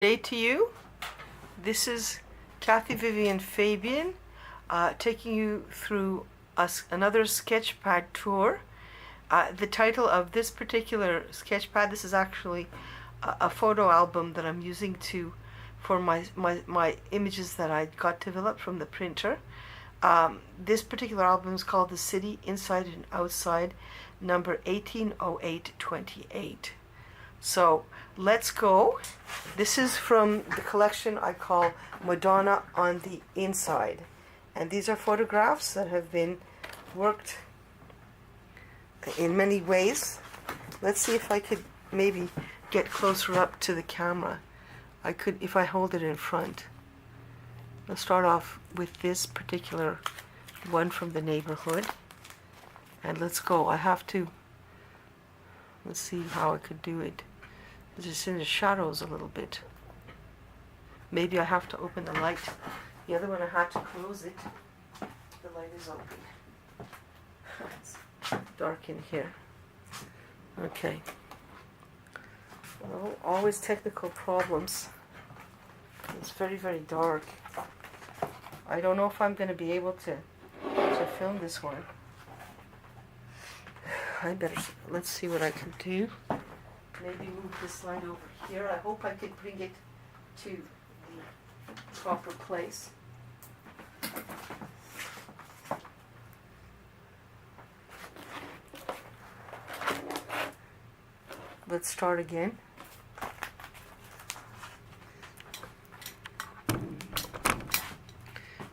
Day to you. This is Kathy Vivian Fabian taking you through another Sketchpad tour. The title of this particular Sketchpad, this is actually a photo album that I'm using for my images that I got developed from the printer. This particular album is called The City Inside and Outside, number 180828. So let's go. This is from the collection I call Madonna on the Inside. And these are photographs that have been worked in many ways. Let's see if I could maybe get closer up to the camera. I could if I hold it in front. Let's start off with this particular one from the neighborhood. And let's go. Let's see how I could do it. It's just in the shadows a little bit. Maybe I have to open the light. The other one I had to close it. The light is open. It's dark in here. Okay. Well, always technical problems. It's very, very dark. I don't know if I'm going to be able to film this one. Let's see what I can do. Maybe move this light over here. I hope I could bring it to the proper place. Let's start again.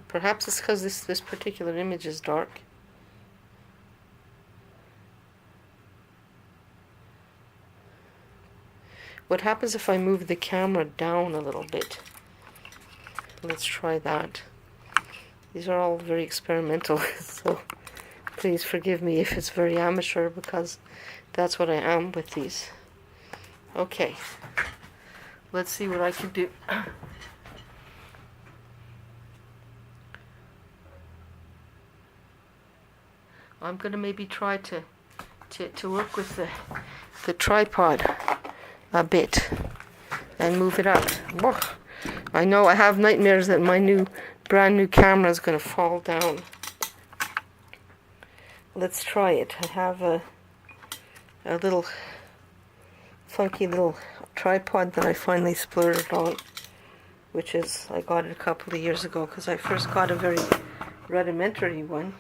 Perhaps it's because this particular image is dark. What happens if I move the camera down a little bit? Let's try that. These are all very experimental, so please forgive me if it's very amateur, because that's what I am with these. Okay, let's see what I can do. I'm going to maybe try to work with the tripod a bit and move it up. Whoa. I know I have nightmares that my brand new camera is going to fall down. Let's try it. I have a little funky little tripod that I finally splurged on, which is, I got it a couple of years ago because I first got a very rudimentary one,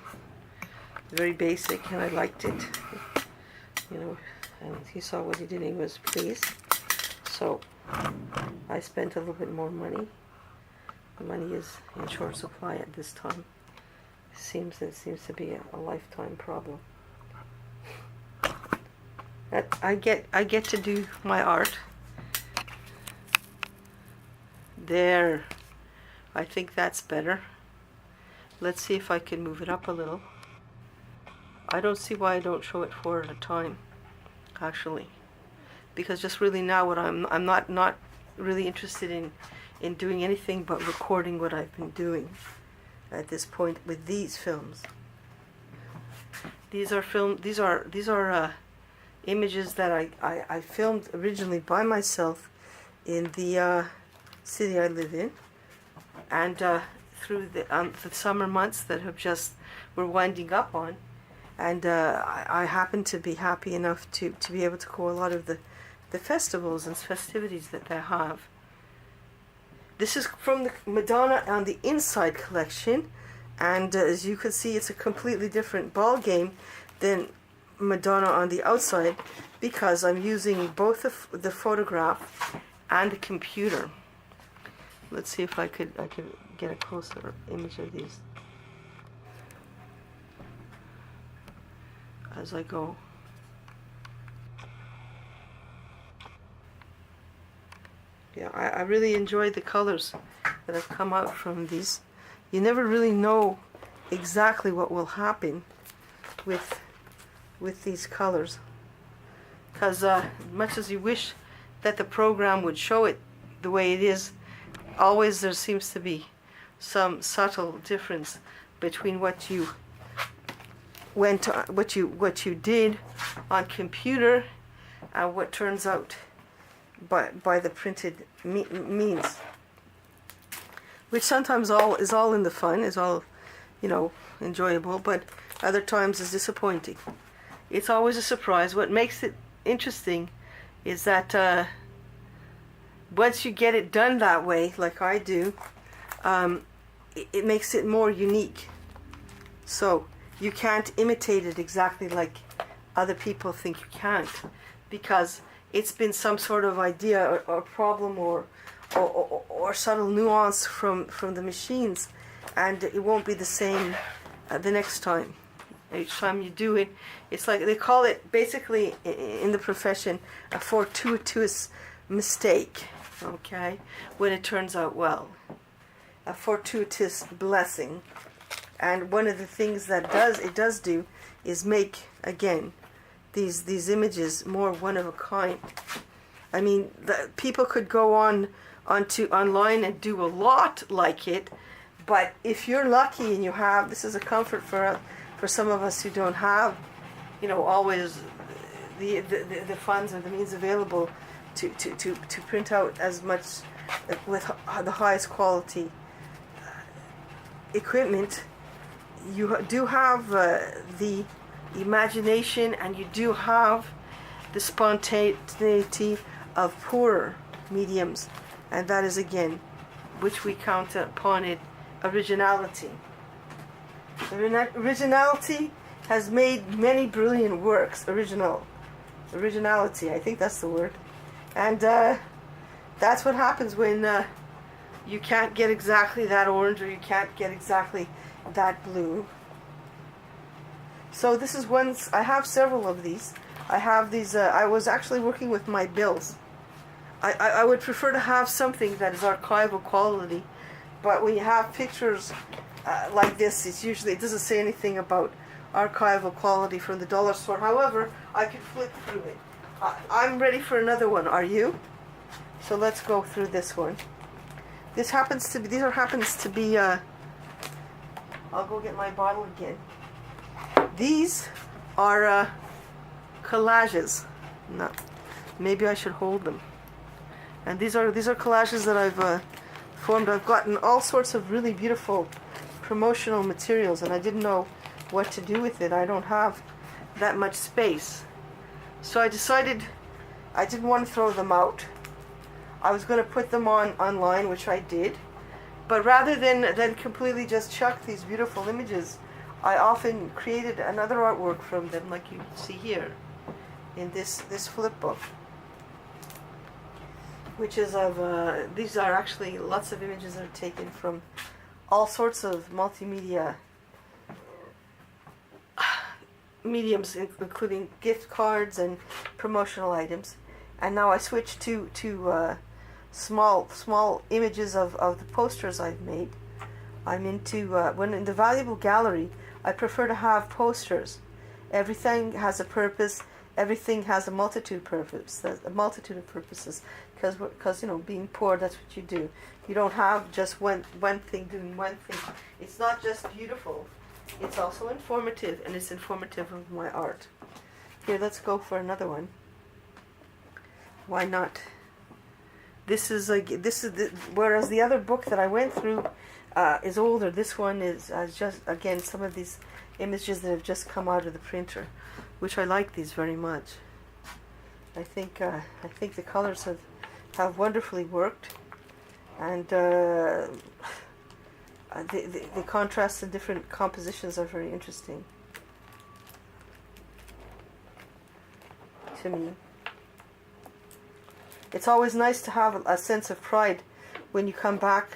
very basic, and I liked it, and he saw what he did and he was pleased. So I spent a little bit more money. The money is in short supply at this time. It seems to be a lifetime problem. I get to do my art. There. I think that's better. Let's see if I can move it up a little. I don't see why I don't show it four at a time, actually, because just really now what I'm not really interested in doing anything but recording what I've been doing at this point with these films. These are images that I filmed originally by myself in the city I live in, and through the summer months that we're winding up on. And I happen to be happy enough to be able to go a lot of the festivals and festivities that they have. This is from the Madonna on the Inside collection, and as you can see, it's a completely different ball game than Madonna on the Outside, because I'm using both the photograph and the computer. Let's see if I could get a closer image of these as I go. Yeah, I really enjoy the colors that have come out from these. You never really know exactly what will happen with these colors, because much as you wish that the program would show it the way it is, always there seems to be some subtle difference between what you did on computer and what turns out by the printed means, which sometimes is all in the fun, is all, enjoyable, but other times is disappointing. It's always a surprise. What makes it interesting is that once you get it done that way, like I do, it makes it more unique. So you can't imitate it exactly like other people think you can't, because it's been some sort of idea or problem or subtle nuance from the machines, and it won't be the same the next time. Each time you do it, it's like they call it basically in the profession a fortuitous mistake, okay, when it turns out well. A fortuitous blessing. And one of the things that it does do is make, again, these images more one of a kind. I mean, people could go online and do a lot like it, but if you're lucky and you have, this is a comfort for some of us who don't have, always the funds or the means available to print out as much with the highest quality equipment. You do have the imagination, and you do have the spontaneity of poorer mediums, and that is, again, which we count upon it, originality. Originality has made many brilliant works. Originality, I think that's the word. And that's what happens when you can't get exactly that orange, or you can't get exactly that blue. So this is one. I have several of these. I have these. I was actually working with my bills. I would prefer to have something that is archival quality, but when you have pictures like this, it doesn't say anything about archival quality from the dollar store. However, I could flip through it. I'm ready for another one. Are you? So let's go through this one. These happens to be. I'll go get my bottle again. These are collages. No, maybe I should hold them. And these are collages that I've formed. I've gotten all sorts of really beautiful promotional materials, and I didn't know what to do with it. I don't have that much space, so I decided I didn't want to throw them out. I was going to put them online, which I did. But rather than completely just chuck these beautiful images, I often created another artwork from them, like you see here in this flip book, which is of these are actually lots of images that are taken from all sorts of multimedia mediums, including gift cards and promotional items. And now I switched to small images of the posters I've made. I'm into when in the valuable gallery, I prefer to have posters. Everything has a purpose. Everything has a multitude of purposes. Because being poor, that's what you do. You don't have just one thing doing one thing. It's not just beautiful. It's also informative, and it's informative of my art. Here, let's go for another one. Why not? Whereas the other book that I went through is older. This one is just, again, some of these images that have just come out of the printer, which I like these very much. I think the colors have wonderfully worked, and the contrasts and different compositions are very interesting to me. It's always nice to have a sense of pride when you come back,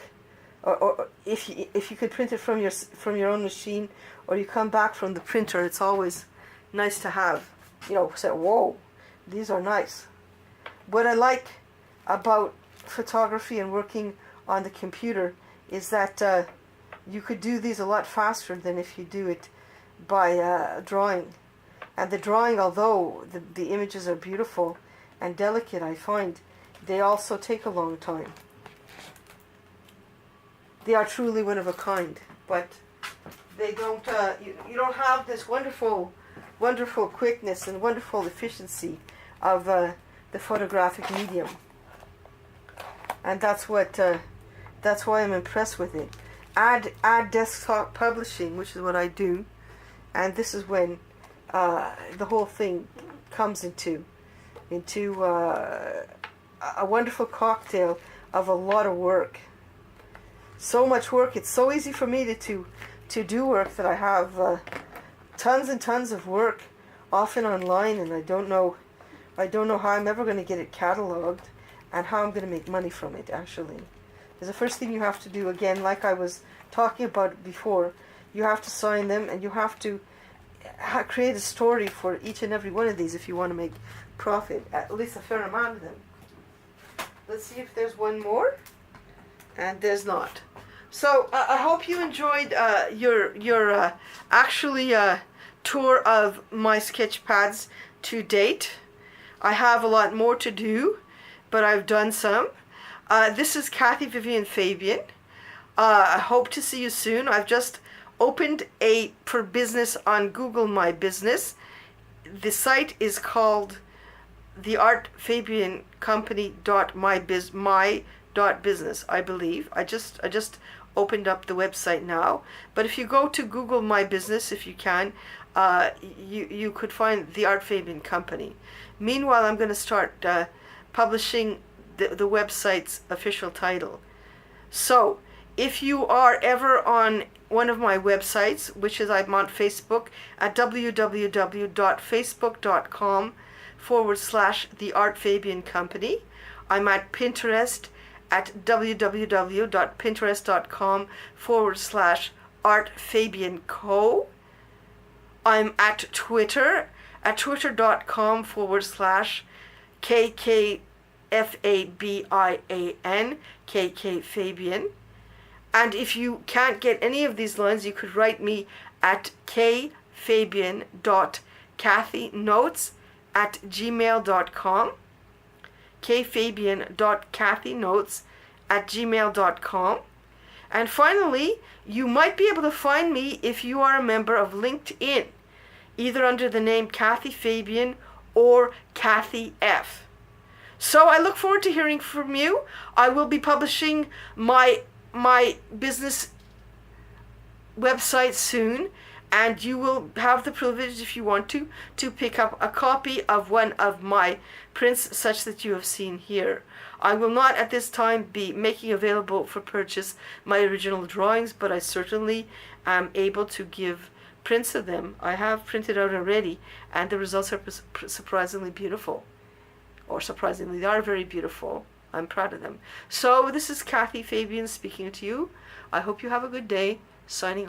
or if you could print it from your own machine, or you come back from the printer. It's always nice to have, say, whoa, these are nice. What I like about photography and working on the computer is that you could do these a lot faster than if you do it by drawing. And the drawing, although the images are beautiful and delicate, I find they also take a long time. They are truly one of a kind, but they don't. You don't have this wonderful quickness and wonderful efficiency of the photographic medium. and that's why I'm impressed with it. Add desktop publishing, which is what I do, and this is when the whole thing comes into a wonderful cocktail of a lot of work. So much work. It's so easy for me to do work that I have tons and tons of work, often online, and I don't know how I'm ever going to get it cataloged and how I'm going to make money from it, actually. Because the first thing you have to do, again, like I was talking about before, you have to sign them, and you have to create a story for each and every one of these if you want to make profit, at least a fair amount of them. Let's see if there's one more. And there's not. So I hope you enjoyed your actually tour of my sketch pads to date. I have a lot more to do, but I've done some. This is Kathy Vivian Fabian. I hope to see you soon. I've just opened a for business on Google My Business. The site is called theartfabiancompany.my.business, I believe. I just opened up the website now. But if you go to Google My Business, if you can, you could find the Art Fabian Company. Meanwhile, I'm going to start publishing the website's official title. So, if you are ever on one of my websites, which is I'm on Facebook at www.facebook.com/The Art Fabian Company. I'm at Pinterest at www.pinterest.com/Art Fabian Co. I'm at Twitter at twitter.com/KKFABIAN, KK Fabian. And if you can't get any of these lines, you could write me at kfabian.kathynotes@gmail.com, kfabian.kathynotes@gmail.com. And finally, you might be able to find me if you are a member of LinkedIn, either under the name Kathy Fabian or Kathy F. So I look forward to hearing from you. I will be publishing my business website soon, and you will have the privilege, if you want to pick up a copy of one of my prints such that you have seen here. I will not at this time be making available for purchase my original drawings, but I certainly am able to give prints of them. I have printed out already, and the results are surprisingly beautiful. Or surprisingly, they are very beautiful. I'm proud of them. So this is Kathy Fabian speaking to you. I hope you have a good day. Signing off.